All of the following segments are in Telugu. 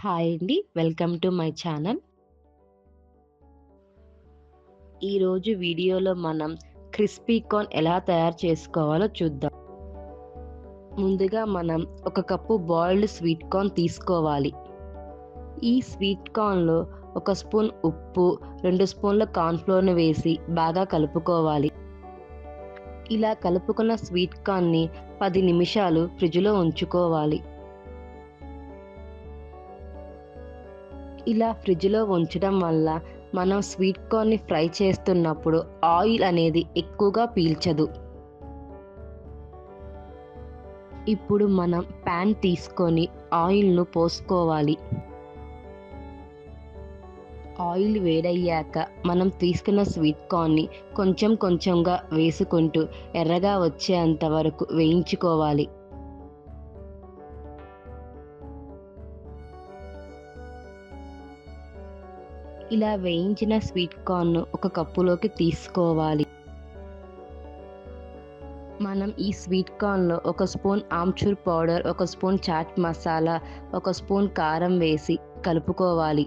హాయ్ అండి. Welcome to my channel. ఈరోజు వీడియోలో మనం క్రిస్పీ కార్న్ ఎలా తయారు చేసుకోవాలో చూద్దాం. ముందుగా మనం ఒక కప్పు బాయిల్డ్ స్వీట్ కార్న్ తీసుకోవాలి. ఈ స్వీట్ కార్న్లో ఒక స్పూన్ ఉప్పు, 2 స్పూన్ల కార్న్‌ఫ్లోర్‌ని వేసి బాగా కలుపుకోవాలి. ఇలా కలుపుకున్న స్వీట్ కార్న్‌ని 10 నిమిషాలు ఫ్రిడ్జ్‌లో ఉంచుకోవాలి. ఇలా ఫ్రిడ్జ్‌లో ఉంచడం వల్ల మనం స్వీట్ కార్న్‌ని ఫ్రై చేస్తున్నప్పుడు ఆయిల్ అనేది ఎక్కువగా పీల్చదు. ఇప్పుడు మనం పాన్ తీసుకొని ఆయిల్‌ను పోసుకోవాలి. ఆయిల్ వేడయ్యాక మనం తీసుకున్న స్వీట్ కార్న్‌ని కొంచెం కొంచెంగా వేసుకుంటూ ఎర్రగా వచ్చేంత వరకు వేయించుకోవాలి. ఇలా వేయించిన స్వీట్ కార్న్‌ను ఒక కప్పులోకి తీసుకోవాలి. మనం ఈ స్వీట్ కార్న్‌లో ఒక స్పూన్ ఆమ్చూర్ పౌడర్, ఒక స్పూన్ చాట్ మసాలా, ఒక స్పూన్ కారం వేసి కలుపుకోవాలి.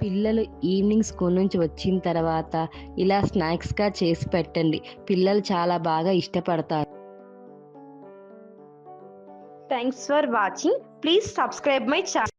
పిల్లలు ఈవినింగ్ స్కూల్ నుంచి వచ్చిన తర్వాత ఇలా స్నాక్స్‌గా చేసి పెట్టండి. పిల్లలు చాలా బాగా ఇష్టపడతారు. Thanks for watching. Please subscribe my channel.